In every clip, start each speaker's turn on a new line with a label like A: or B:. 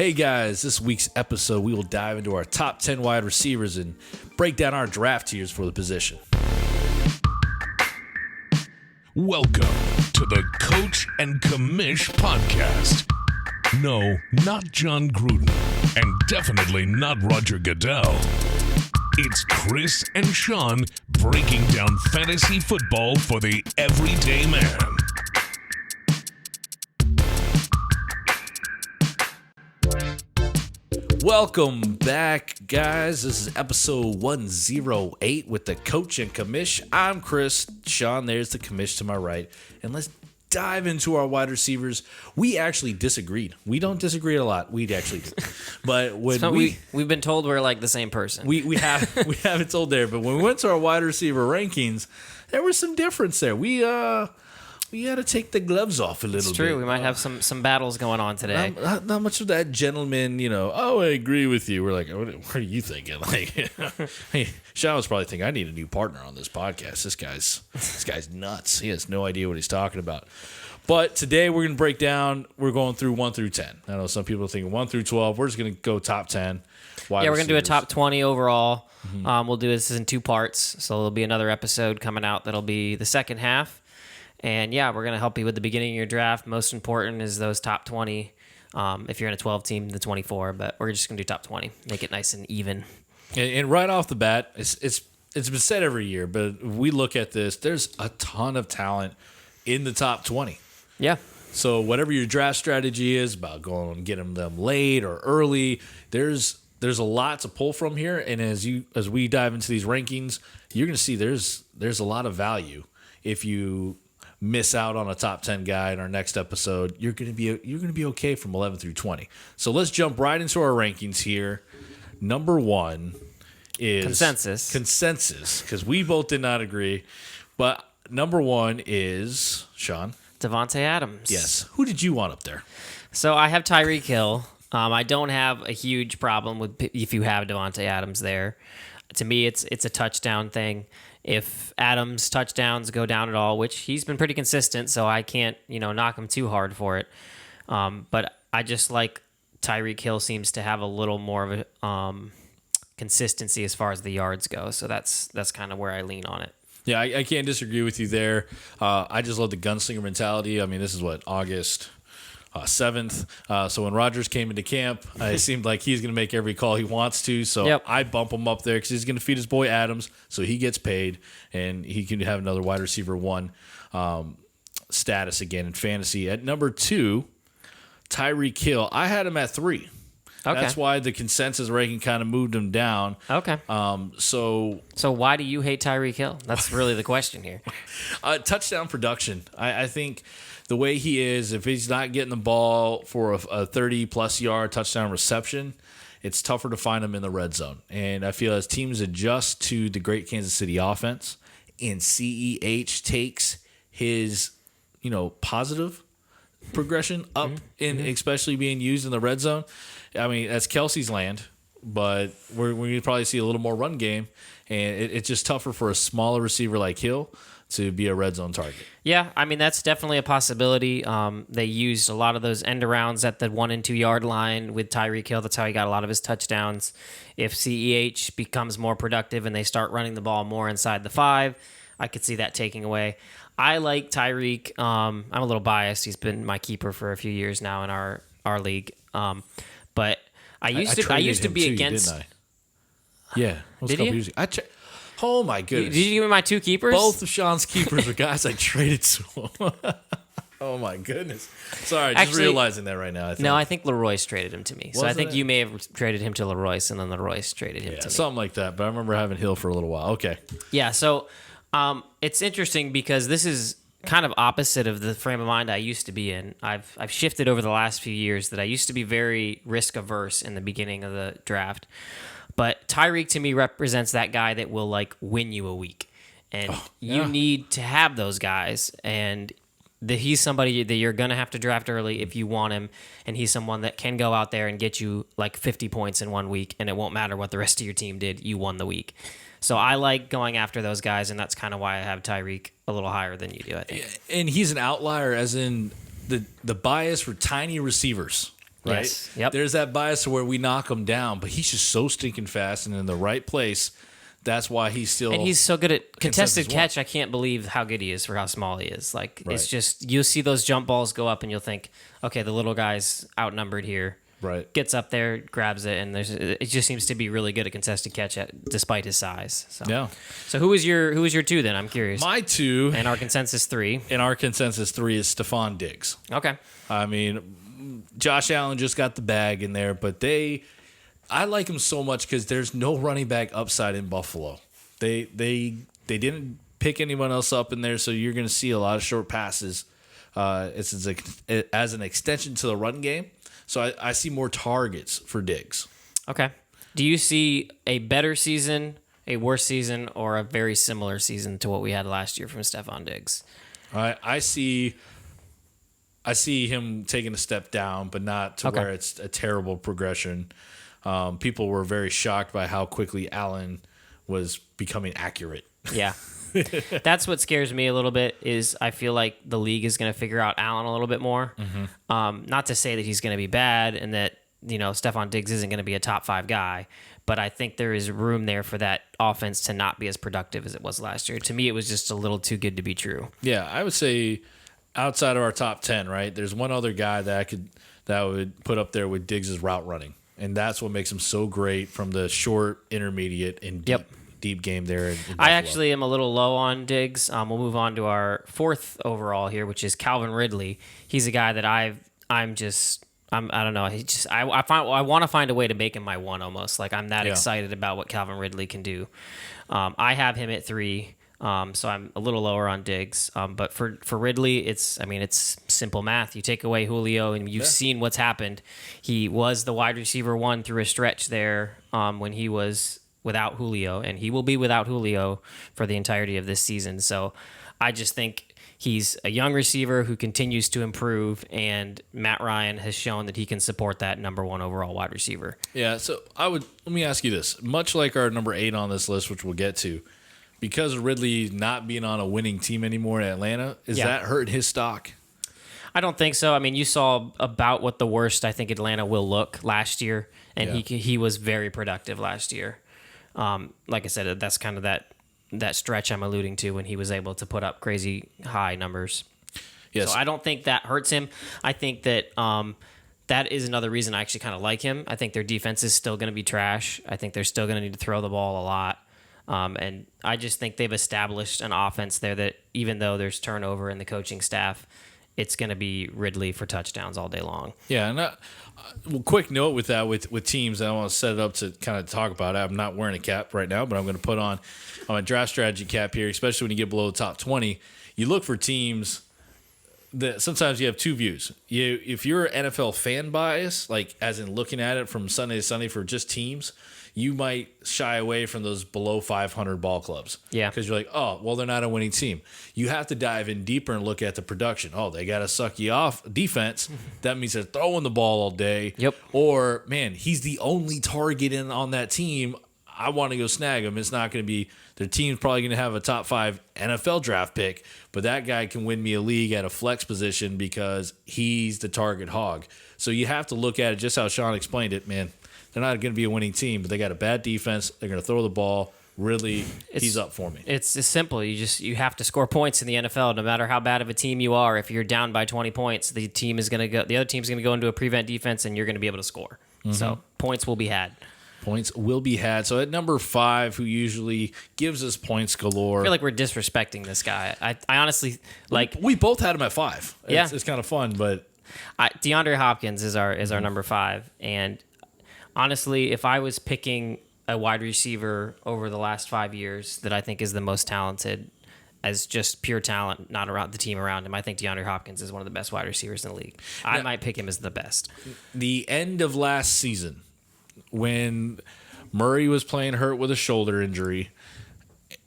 A: Hey guys, this week's episode we will dive into our top 10 wide receivers and break down our draft tiers for the position.
B: Welcome to the Coach and Commish podcast. No, not John Gruden, and definitely not Roger Goodell. It's Chris and Sean breaking down fantasy football for the everyday man.
A: Welcome back, guys. This is episode 108 with the Coach and Commish. I'm Chris. Sean, there's the Commish to my right. And let's dive into our wide receivers. We actually disagreed. We don't disagree a lot. We actually do. But when
C: so we've been told we're like the same person.
A: We haven't told there, but when we went to our wide receiver rankings, there was some difference there. We got to take the gloves off a little bit.
C: It's true. We might have some battles going on today.
A: Not much of that gentleman, I agree with you. We're like, what are you thinking? Like, hey, Sean was probably thinking, I need a new partner on this podcast. This guy's nuts. He has no idea what he's talking about. But today we're going to break down, we're going through 1 through 10. I know some people are thinking 1 through 12. We're just going to go top 10.
C: We're going to do a top 20 overall. Mm-hmm. We'll do this in 2 parts. So there'll be another episode coming out that'll be the second half. And yeah, we're going to help you with the beginning of your draft. Most important is those top 20. If you're in a 12 team, the 24. But we're just going to do top 20. Make it nice and even.
A: And right off the bat, it's been said every year, but we look at this, there's a ton of talent in the top 20.
C: Yeah.
A: So whatever your draft strategy is about going and getting them late or early, there's a lot to pull from here. And as we dive into these rankings, you're going to see there's a lot of value if you miss out on a top 10 guy in our next episode. You're going to be okay from 11 through 20. So let's jump right into our rankings here. Number 1 is consensus, because we both did not agree. But number 1 is Sean.
C: Davante Adams.
A: Yes. Who did you want up there?
C: So I have Tyreek Hill. I don't have a huge problem with if you have Davante Adams there. To me, it's a touchdown thing. If Adams' touchdowns go down at all, which he's been pretty consistent, so I can't, knock him too hard for it. But I just like Tyreek Hill seems to have a little more of a consistency as far as the yards go. So that's kind of where I lean on it.
A: Yeah, I can't disagree with you there. I just love the gunslinger mentality. I mean, this is August 7th. So when Rodgers came into camp, it seemed like he's going to make every call he wants to. So yep. I bump him up there because he's going to feed his boy Adams, so he gets paid, and he can have another wide receiver 1 status again in fantasy. At number 2, Tyree Kill. I had him at 3. Okay. That's why the consensus ranking kind of moved him down.
C: Okay.
A: So
C: why do you hate Tyreek Hill? That's really the question here.
A: Touchdown production. I think the way he is, if he's not getting the ball for a 30-plus yard touchdown reception, it's tougher to find him in the red zone. And I feel as teams adjust to the great Kansas City offense and CEH takes his, positive progression up in especially being used in the red zone. I mean, that's Kelsey's land, but we're going to probably see a little more run game, and it's just tougher for a smaller receiver like Hill to be a red zone target.
C: Yeah, I mean, that's definitely a possibility. They used a lot of those end arounds at the 1 and 2 yard line with Tyreek Hill. That's how he got a lot of his touchdowns. If CEH becomes more productive and they start running the ball more inside the 5, I could see that taking away. I like Tyreek. I'm a little biased. He's been my keeper for a few years now in our league. But I used to be
A: too,
C: against.
A: Didn't I? Yeah,
C: did you?
A: Years ago. Oh my goodness!
C: Did you give me my 2 keepers?
A: Both of Sean's keepers are guys I traded to him. Oh my goodness! Sorry, just realizing that right now.
C: I think Leroy's traded him to me. So I think you may have traded him to Leroy's, and then Leroy's traded him to me.
A: Something like that. But I remember having Hill for a little while. Okay.
C: Yeah. So it's interesting because this is kind of opposite of the frame of mind I used to be in. I've shifted over the last few years that I used to be very risk averse in the beginning of the draft. But Tyreek to me represents that guy that will win you a week. And you need to have those guys. And he's somebody that you're going to have to draft early if you want him. And he's someone that can go out there and get you 50 points in 1 week. And it won't matter what the rest of your team did. You won the week. So I like going after those guys, and that's kind of why I have Tyreek a little higher than you do, I think.
A: And he's an outlier, as in the bias for tiny receivers. right?
C: Yes. Yep.
A: There's that bias where we knock him down, but he's just so stinking fast and in the right place. That's why he's still...
C: And he's so good at contested
A: consensus
C: catch. I can't believe how good he is for how small he is. Like,
A: Right.
C: it's just, you'll see those jump balls go up and you'll think, okay, the little guy's outnumbered here.
A: Right.
C: Gets up there, grabs it, and it just seems to be really good at contested catch despite his size. So.
A: Yeah.
C: So who was your 2 then? I'm curious.
A: My 2...
C: And our consensus 3.
A: And our consensus 3 is Stefon Diggs.
C: Okay.
A: I mean, Josh Allen just got the bag in there, but I like him so much because there's no running back upside in Buffalo. They didn't pick anyone else up in there, so you're going to see a lot of short passes. It's as an extension to the run game. So I see more targets for Diggs.
C: Okay. Do you see a better season, a worse season, or a very similar season to what we had last year from Stefon Diggs?
A: I see him taking a step down, but not to where it's a terrible progression. People were very shocked by how quickly Allen was becoming accurate.
C: Yeah. That's what scares me a little bit is I feel like the league is going to figure out Allen a little bit more. Mm-hmm. Not to say that he's going to be bad and that, Stefon Diggs isn't going to be a top 5 guy, but I think there is room there for that offense to not be as productive as it was last year. To me, it was just a little too good to be true.
A: Yeah, I would say outside of our top 10, right, there's one other guy that I would put up there with Diggs' route running, and that's what makes him so great from the short, intermediate, and deep game there. In
C: I actually am a little low on Diggs. We'll move on to our 4th overall here, which is Calvin Ridley. He's a guy that I don't know. I want to find a way to make him my 1 almost. Like I'm that excited about what Calvin Ridley can do. I have him at 3. So I'm a little lower on Diggs. But for Ridley, it's simple math. You take away Julio, and you've seen what's happened. He was the wide receiver 1 through a stretch there when he was without Julio, and he will be without Julio for the entirety of this season. So I just think he's a young receiver who continues to improve, and Matt Ryan has shown that he can support that number 1 overall wide receiver.
A: Yeah, so let me ask you this. Much like our number 8 on this list, which we'll get to, because of Ridley not being on a winning team anymore in Atlanta, is that hurting his stock?
C: I don't think so. I mean, you saw about what the worst I think Atlanta will look last year, and he was very productive last year. Like I said, that's kind of that stretch I'm alluding to when he was able to put up crazy high numbers. Yes. So I don't think that hurts him. I think that that is another reason I actually kind of like him. I think their defense is still going to be trash. I think they're still going to need to throw the ball a lot. And I just think they've established an offense there that even though there's turnover in the coaching staff, it's going to be Ridley for touchdowns all day long.
A: Yeah, and quick note with that, with teams, I want to set it up to kind of talk about it. I'm not wearing a cap right now, but I'm going to put on a draft strategy cap here, especially when you get below the top 20. You look for teams that sometimes you have 2 views. If you're NFL fan bias, like as in looking at it from Sunday to Sunday for just teams, you might shy away from those below 500 ball clubs.
C: Yeah.
A: Because you're like, oh, well, they're not a winning team. You have to dive in deeper and look at the production. Oh, they got to suck you off defense. That means they're throwing the ball all day.
C: Yep.
A: Or, man, he's the only target on that team. I want to go snag him. It's not going to be – their team's probably going to have a top 5 NFL draft pick, but that guy can win me a league at a flex position because he's the target hog. So you have to look at it just how Sean explained it, man. They're not going to be a winning team, but they got a bad defense. They're going to throw the ball. Really, he's up for me.
C: It's simple. You have to score points in the NFL, no matter how bad of a team you are. If you're down by 20 points, the other team's going to go into a prevent defense, and you're going to be able to score. Mm-hmm. So points will be had.
A: Points will be had. So at number 5, who usually gives us points galore.
C: I feel like we're disrespecting this guy. I honestly like.
A: We both had him at 5.
C: Yeah,
A: it's kind of fun, but
C: DeAndre Hopkins is our number 5, and honestly, if I was picking a wide receiver over the last 5 years that I think is the most talented, as just pure talent, not around the team around him, I think DeAndre Hopkins is one of the best wide receivers in the league. I might pick him as the best.
A: The end of last season, when Murray was playing hurt with a shoulder injury,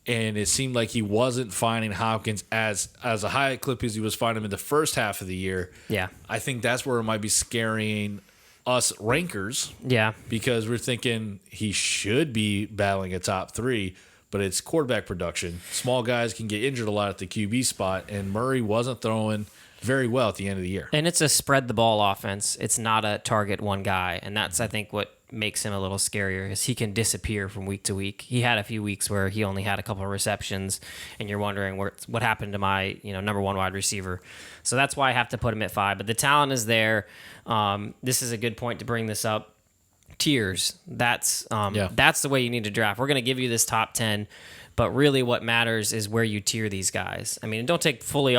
A: and it seemed like he wasn't finding Hopkins as a high clip as he was finding him in the first half of the year.
C: Yeah,
A: I think that's where it might be scaring us rankers.
C: Yeah,
A: because we're thinking he should be battling a top 3, but it's quarterback production. Small guys can get injured a lot at the QB spot, and Murray wasn't throwing very well at the end of the year.
C: And it's a spread the ball offense. It's not a target one guy. And that's, I think, what makes him a little scarier is he can disappear from week to week. He had a few weeks where he only had a couple of receptions, and you're wondering what happened to my number one wide receiver. So that's why I have to put him at 5. But the talent is there. This is a good point to bring this up. Tiers. That's the way you need to draft. We're going to give you this top 10, but really what matters is where you tier these guys. I mean, don't take fully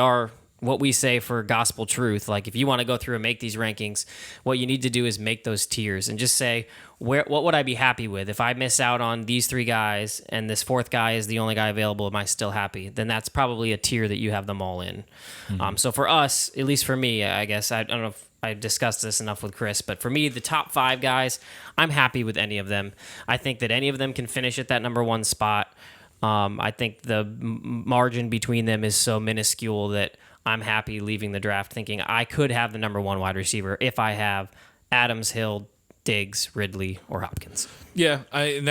C: what we say for gospel truth. Like if you want to go through and make these rankings, what you need to do is make those tiers and just say, what would I be happy with? If I miss out on these 3 guys and this 4th guy is the only guy available, am I still happy? Then that's probably a tier that you have them all in. So for us, at least for me, I guess, I don't know if I discussed this enough with Chris, but for me, the top 5 guys, I'm happy with any of them. I think that any of them can finish at that number 1 spot. I think the margin between them is so minuscule that I'm happy leaving the draft thinking I could have the number 1 wide receiver if I have Adams, Hill, Diggs, Ridley, or Hopkins.
A: Yeah, I think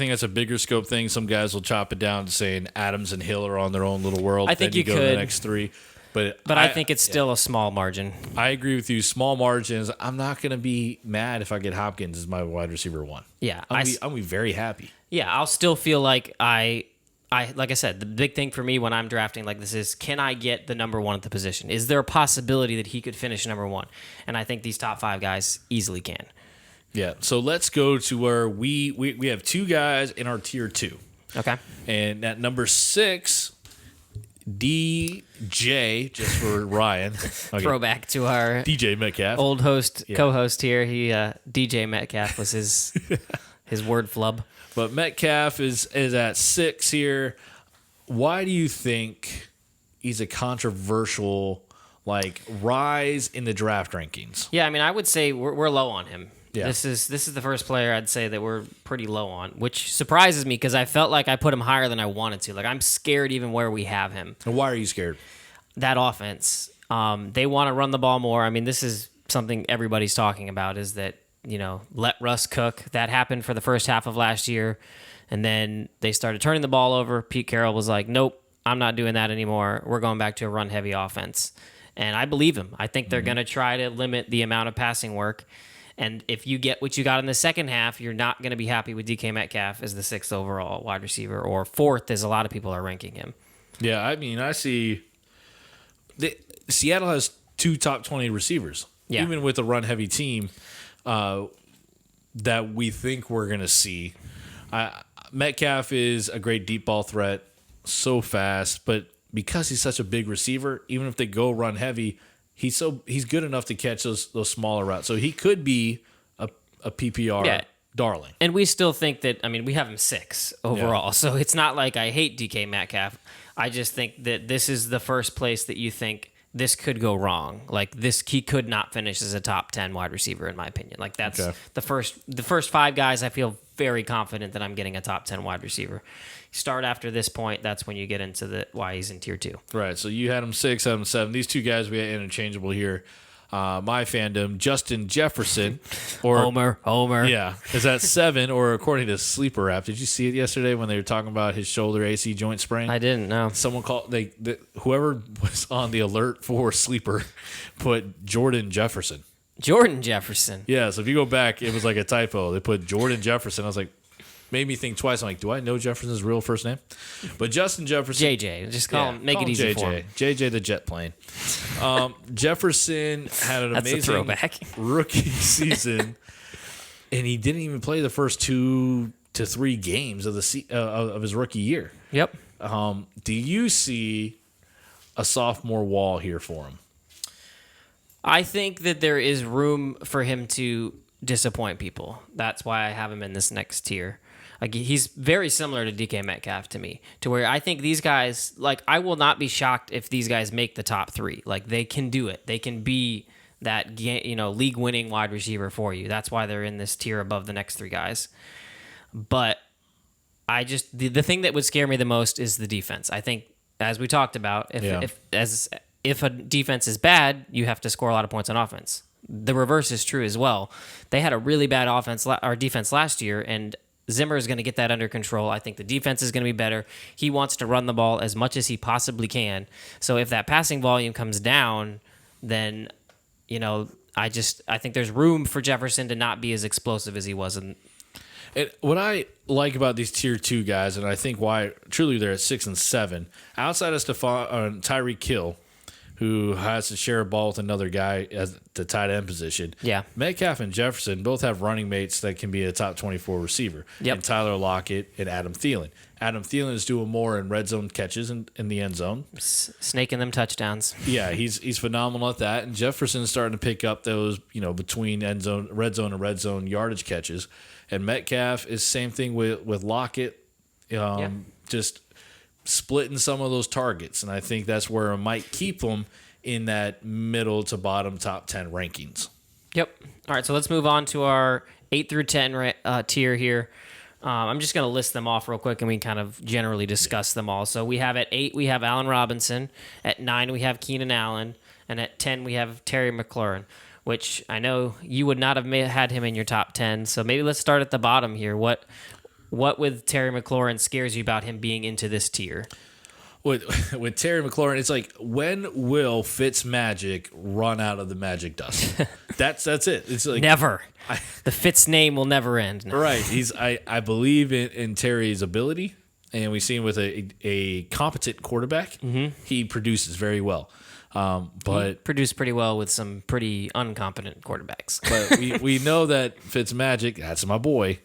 A: that's a bigger scope thing. Some guys will chop it down to saying Adams and Hill are on their own little world.
C: I think
A: then
C: you
A: go
C: could.
A: to the next 3. But
C: I think it's still a small margin.
A: I agree with you. Small margins. I'm not going to be mad if I get Hopkins as my wide receiver 1.
C: Yeah.
A: I'll be very happy.
C: Yeah, I'll still feel like like I said, the big thing for me when I'm drafting like this is, can I get the number 1 at the position? Is there a possibility that he could finish number 1? And I think these top 5 guys easily can.
A: Yeah. So let's go to where we have 2 guys in our tier 2.
C: Okay.
A: And at number 6, DJ, just for Ryan. Okay.
C: Throwback to our
A: DJ Metcalf.
C: old co-host here. He DJ Metcalf was his word flub.
A: But Metcalf is at 6 here. Why do you think he's a controversial rise in the draft rankings?
C: Yeah, I mean, I would say we're low on him.
A: Yeah.
C: This is the first player I'd say that we're pretty low on, which surprises me because I felt like I put him higher than I wanted to. Like I'm scared even where we have him.
A: And why are you scared?
C: That offense. They want to run the ball more. I mean, this is something everybody's talking about is that, let Russ cook. That happened for the first half of last year. And then they started turning the ball over. Pete Carroll was like, nope, I'm not doing that anymore. We're going back to a run-heavy offense. And I believe him. I think they're going to try to limit the amount of passing work. And if you get what you got in the second half, you're not going to be happy with DK Metcalf as the 6th overall wide receiver or 4th, as a lot of people are ranking him.
A: Yeah, I mean, I see Seattle has 2 top 20 receivers.
C: Yeah.
A: Even with a run-heavy team that we think we're going to see. Metcalf is a great deep ball threat, so fast, but because he's such a big receiver, even if they go run-heavy, he's good enough to catch those smaller routes. So he could be a PPR darling.
C: And we still think that, I mean, we have him 6 overall. Yeah. So it's not like I hate DK Metcalf. I just think that this is the first place that you think this could go wrong. Like he could not finish as a top 10 wide receiver, in my opinion. Like that's the first 5 guys I feel very confident that I'm getting a top 10 wide receiver. Start after this point, that's when you get into why he's in tier 2.
A: Right. So you had him 6, had him 7. These 2 guys we had interchangeable here. My fandom, Justin Jefferson, or
C: Homer.
A: Yeah, is at 7, or according to Sleeper app. Did you see it yesterday when they were talking about his shoulder AC joint sprain?
C: I didn't know.
A: Someone called whoever was on the alert for Sleeper put Jordan Jefferson.
C: Jordan Jefferson.
A: Yeah. So if you go back, it was like a typo. They put Jordan Jefferson. I was like, made me think twice. I'm like, do I know Jefferson's real first name? But Justin Jefferson.
C: JJ. Just call him. Make it easy for him.
A: JJ the jet plane. Jefferson had an amazing rookie season, and he didn't even play the first 2 to 3 games of his rookie year.
C: Yep.
A: Do you see a sophomore wall here for him?
C: I think that there is room for him to disappoint people. That's why I have him in this next tier. Like he's very similar to DK Metcalf to me, to where I think these guys, like I will not be shocked if these guys make the top 3. Like they can do it. They can be that league winning wide receiver for you. That's why they're in this tier above the next 3 guys. But I just the thing that would scare me the most is the defense. I think as we talked about, if a defense is bad, you have to score a lot of points on offense. The reverse is true as well. They had a really bad defense last year, and Zimmer is going to get that under control. I think the defense is going to be better. He wants to run the ball as much as he possibly can. So if that passing volume comes down, then, I think there's room for Jefferson to not be as explosive as he was.
A: What I like about these tier 2 guys, and I think why truly they're at 6 and 7, outside of Tyree Kill, who has to share a ball with another guy at the tight end position.
C: Yeah.
A: Metcalf and Jefferson both have running mates that can be a top 24 receiver.
C: Yep.
A: And Tyler Lockett and Adam Thielen. Adam Thielen is doing more in red zone catches in the end zone.
C: Snaking them touchdowns.
A: Yeah, he's phenomenal at that. And Jefferson's starting to pick up those, between red zone and red zone yardage catches. And Metcalf is same thing with Lockett. Just splitting some of those targets, and I think that's where it might keep them in that middle to bottom top 10 rankings.
C: Yep. All right, so let's move on to our 8 through 10 tier here. I'm just going to list them off real quick, and we can kind of generally discuss them all. So we have at 8, we have Allen Robinson. At 9, we have Keenan Allen. And at 10, we have Terry McLaurin, which I know you would not have had him in your top 10. So maybe let's start at the bottom here. What with Terry McLaurin scares you about him being into this tier?
A: With Terry McLaurin, it's like, when will Fitzmagic run out of the magic dust? That's it. It's like
C: never. The Fitz name will never end. No.
A: Right. I believe in Terry's ability, and we've seen with a competent quarterback, he produces very well. But
C: he produced pretty well with some pretty incompetent quarterbacks.
A: But we know that Fitzmagic, that's my boy.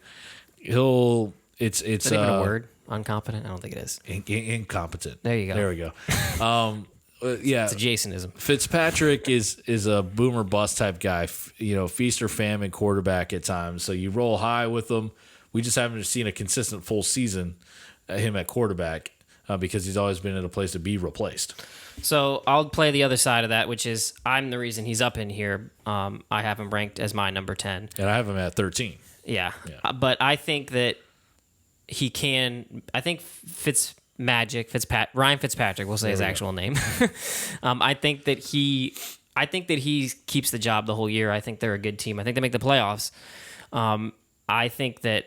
A: It's
C: Is that even a word? Incompetent? I don't think it is.
A: Incompetent.
C: There you go.
A: There we go. Yeah,
C: it's a Jasonism.
A: Fitzpatrick is a boomer bust type guy. Feast or famine quarterback at times. So you roll high with him. We just haven't seen a consistent full season him at quarterback because he's always been in a place to be replaced.
C: So I'll play the other side of that, which is I'm the reason he's up in here. I have him ranked as my number 10.
A: And I have him at 13.
C: Yeah. But I think that he can. I think Ryan Fitzpatrick, we'll say his actual name. I think that he keeps the job the whole year. I think they're a good team. I think they make the playoffs. I think that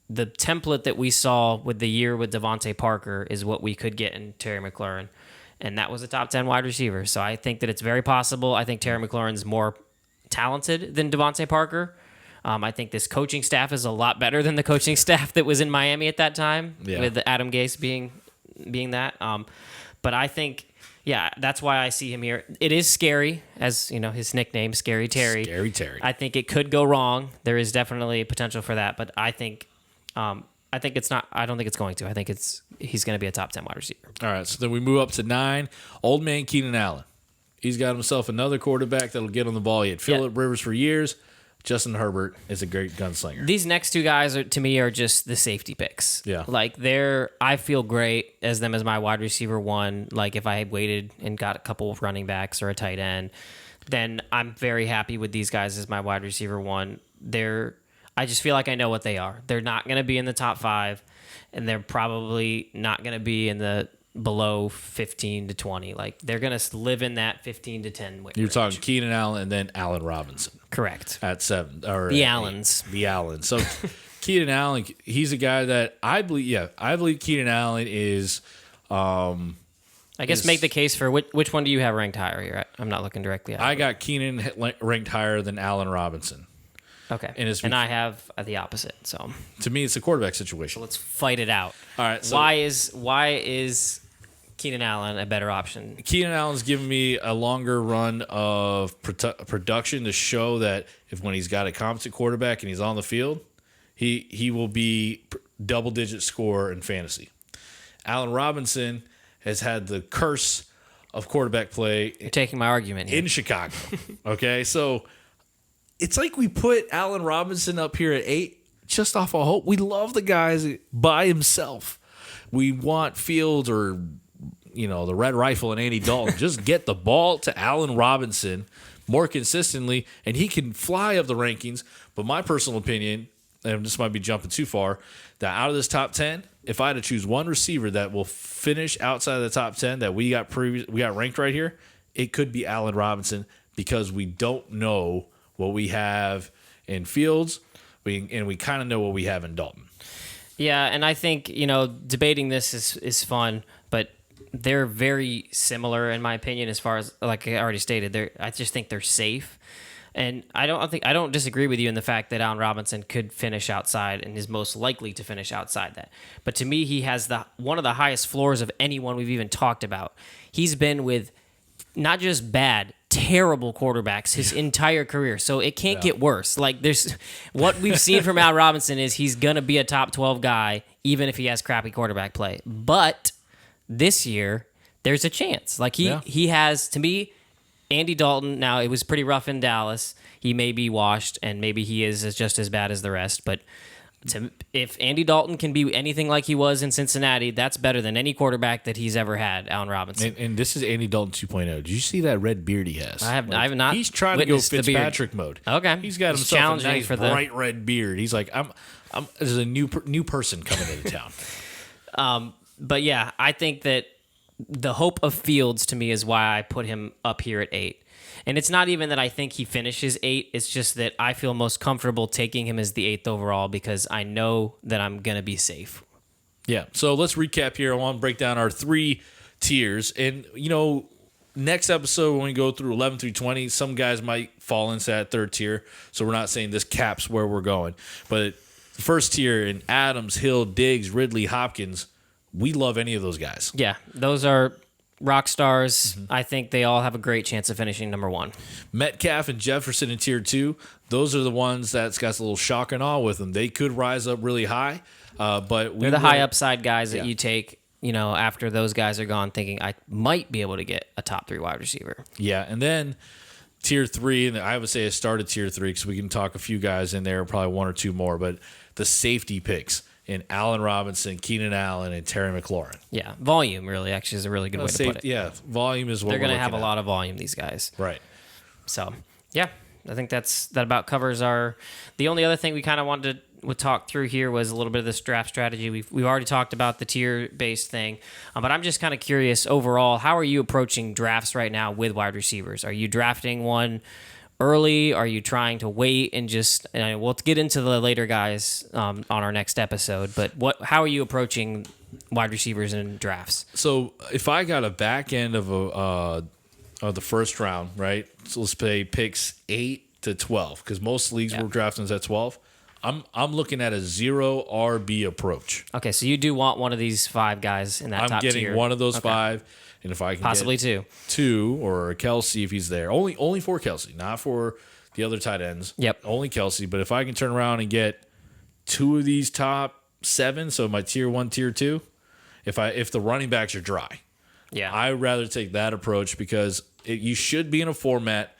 C: the template that we saw with the year with Devonte Parker is what we could get in Terry McLaurin. And that was a top 10 wide receiver. So I think that it's very possible. I think Terry McLaurin's more talented than Devonte Parker. I think this coaching staff is a lot better than the coaching staff that was in Miami at that time, with Adam Gase being that. But I think, that's why I see him here. It is scary, as his nickname, Scary Terry.
A: Scary Terry.
C: I think it could go wrong. There is definitely potential for that, but I think it's not. I don't think it's going to. I think he's going to be a top 10 wide receiver.
A: All right, so then we move up to 9. Old man Keenan Allen. He's got himself another quarterback that'll get on the ball. He had Phillip Rivers for years. Justin Herbert is a great gunslinger.
C: These next two guys to me are just the safety picks.
A: Yeah.
C: I feel great as them as my wide receiver 1. Like if I had waited and got a couple of running backs or a tight end, then I'm very happy with these guys as my wide receiver 1. I just feel like I know what they are. They're not going to be in the top 5, and they're probably not going to be in the below 15 to 20. Like they're going to live in that 15 to 10 range.
A: You're talking Keenan Allen and then Allen Robinson.
C: Correct.
A: At 7. Or
C: the Allens.
A: The Allens. So Keaton Allen, he's a guy that I believe Keaton Allen is
C: I guess make the case for which one do you have ranked higher here? I'm not looking directly at it.
A: I got Keenan ranked higher than Allen Robinson.
C: Okay. And I have the opposite. So
A: to me, it's a quarterback situation.
C: So let's fight it out.
A: All right. So
C: why is Keenan Allen a better option?
A: Keenan Allen's given me a longer run of production to show that when he's got a competent quarterback and he's on the field, he will be double-digit scorer in fantasy. Allen Robinson has had the curse of quarterback play.
C: You're taking my argument here.
A: In Chicago. Okay, so it's like we put Allen Robinson up here at 8 just off of hope. We love the guys by himself. We want Fields or the Red Rifle and Andy Dalton. Just get the ball to Allen Robinson more consistently, and he can fly up the rankings. But my personal opinion, and this might be jumping too far, that out of this top 10, if I had to choose one receiver that will finish outside of the top 10 that we got ranked right here, it could be Allen Robinson because we don't know what we have in Fields. and we kind of know what we have in Dalton.
C: Yeah, and I think, debating this is fun, but they're very similar in my opinion as far as, like I already stated, I just think they're safe. And I don't disagree with you in the fact that Allen Robinson could finish outside and is most likely to finish outside that. But to me, he has one of the highest floors of anyone we've even talked about. He's been with not just bad, terrible quarterbacks his entire career. So it can't get worse. Like, what we've seen from Allen Robinson is he's going to be a top 12 guy even if he has crappy quarterback play. But this year, there's a chance. Like, he has, to me, Andy Dalton, now it was pretty rough in Dallas. He may be washed, and maybe he is just as bad as the rest. But if Andy Dalton can be anything like he was in Cincinnati, that's better than any quarterback that he's ever had, Allen Robinson.
A: And this is Andy Dalton 2.0. Did you see that red beard he has?
C: I have not.
A: He's trying to go Fitzpatrick mode.
C: Okay,
A: he's got himself a nice bright red beard. He's like, there's a new person coming into town.
C: But yeah, I think that the hope of Fields to me is why I put him up here at 8. And it's not even that I think he finishes 8. It's just that I feel most comfortable taking him as the 8th overall because I know that I'm going to be safe.
A: Yeah. So let's recap here. I want to break down our 3 tiers. And, next episode, when we go through 11 through 20, some guys might fall into that 3rd tier. So we're not saying this caps where we're going. But the first tier in Adams, Hill, Diggs, Ridley, Hopkins, we love any of those guys.
C: Yeah, those are rock stars. Mm-hmm. I think they all have a great chance of finishing number 1.
A: Metcalf and Jefferson in tier 2, those are the ones that's got a little shock and awe with them. They could rise up really high, but
C: they're the high upside guys that you take, after those guys are gone, thinking I might be able to get a top 3 wide receiver.
A: Yeah, and then tier 3, and I would say I started tier 3 because we can talk a few guys in there, probably 1 or 2 more, but the safety picks in Allen Robinson, Keenan Allen, and Terry McLaurin.
C: Yeah, volume really actually is a really good way to put it.
A: Yeah, volume is what
C: they're
A: going to
C: have a lot of volume, these guys.
A: Right.
C: So, yeah, I think that about covers our. The only other thing we kind of wanted to talk through here was a little bit of this draft strategy. We've already talked about the tier-based thing, but I'm just kind of curious overall, how are you approaching drafts right now with wide receivers? Are you drafting one early? Are you trying to wait and just? And we'll get into the later guys on our next episode. But how are you approaching wide receivers in drafts?
A: So if I got a back end of the first round, right? So let's say picks 8 to 12, because most leagues were drafting at 12. I'm looking at a 0 RB approach.
C: Okay, so you do want one of these 5 guys in that top tier.
A: I'm getting one of those 5. And if I can
C: possibly
A: get 2 or Kelsey if he's there, only for Kelsey, not for the other tight ends.
C: Yep,
A: only Kelsey. But if I can turn around and get 2 of these top 7, so my tier 1, tier 2, if the running backs are dry, I'd rather take that approach because you should be in a format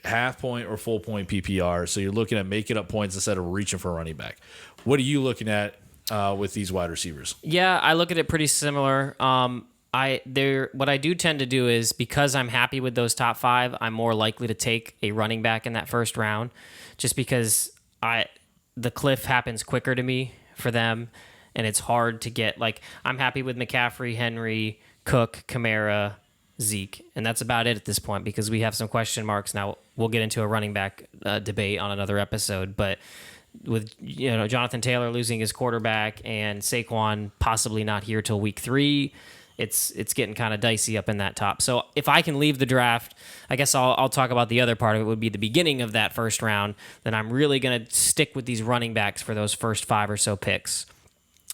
A: half point or full point PPR. So you're looking at making up points instead of reaching for a running back. What are you looking at with these wide receivers?
C: Yeah, I look at it pretty similar. What I do tend to do is, because I'm happy with those top 5, I'm more likely to take a running back in that first round, just because the cliff happens quicker to me for them, and it's hard to get. Like, I'm happy with McCaffrey, Henry, Cook, Kamara, Zeke, and that's about it at this point because we have some question marks. Now we'll get into a running back debate on another episode, but with Jonathan Taylor losing his quarterback and Saquon possibly not here till week 3. It's getting kind of dicey up in that top. So if I can leave the draft, I guess I'll talk about the other part of it would be the beginning of that first round. Then I'm really going to stick with these running backs for those first 5 or so picks,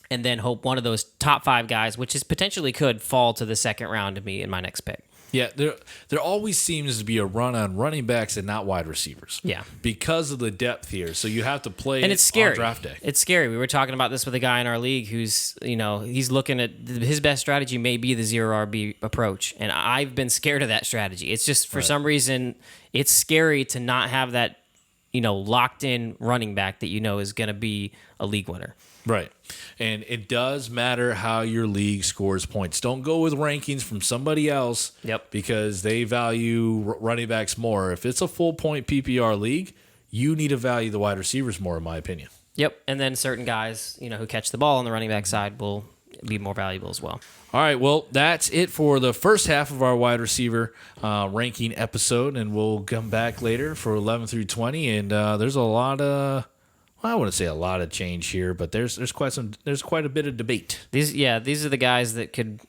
C: and then hope one of those top 5 guys, which is potentially could fall to the second round to me in my next pick.
A: Yeah, there always seems to be a run on running backs and not wide receivers.
C: Yeah,
A: because of the depth here. So you have to play,
C: and it's scary.
A: On draft day.
C: It's scary. We were talking about this with a guy in our league who's, he's looking at his best strategy may be the 0 RB approach, and I've been scared of that strategy. It's just for some reason it's scary to not have that, locked in running back that is going to be a league winner.
A: Right. And it does matter how your league scores points. Don't go with rankings from somebody else.
C: Yep.
A: Because they value running backs more. If it's a full point PPR league, you need to value the wide receivers more, in my opinion.
C: Yep. And then certain guys, who catch the ball on the running back side will be more valuable as well.
A: All right. Well, that's it for the first half of our wide receiver ranking episode. And we'll come back later for 11 through 20. And there's a lot of I wouldn't say a lot of change here, but there's quite a bit of debate.
C: These are the guys that could,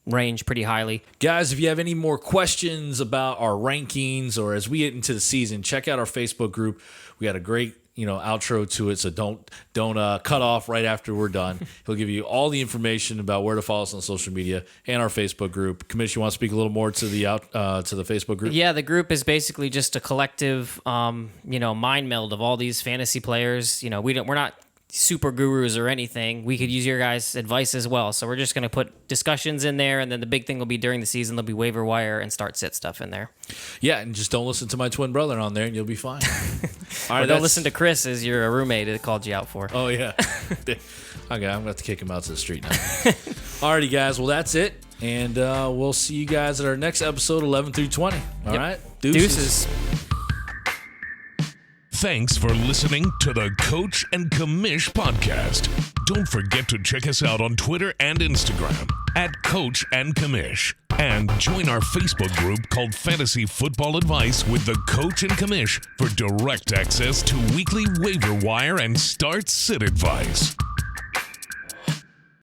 C: range pretty highly.
A: Guys, if you have any more questions about our rankings or as we get into the season, check out our Facebook group. We got a great, outro to it, so don't cut off right after we're done. He'll give you all the information about where to follow us on social media and our Facebook group. Commish, you want to speak a little more to the Facebook group?
C: Yeah, the group is basically just a collective, mind meld of all these fantasy players. We're not super gurus or anything. We could use your guys' advice as well. So we're just going to put discussions in there, and then the big thing will be during the season, there'll be waiver wire and start sit stuff in there.
A: Yeah, and just don't listen to my twin brother on there, and you'll be fine.
C: All right, don't listen to Chris as your roommate that called you out for.
A: Oh, yeah. Okay, I'm going to have to kick him out to the street now. Alrighty, guys. Well, that's it. And we'll see you guys at our next episode, 11 through 20. All right?
C: Deuces.
B: Thanks for listening to the Coach and Commish podcast. Don't forget to check us out on Twitter and Instagram at Coach and Commish. And join our Facebook group called Fantasy Football Advice with the Coach and Commish for direct access to weekly waiver wire and start sit advice.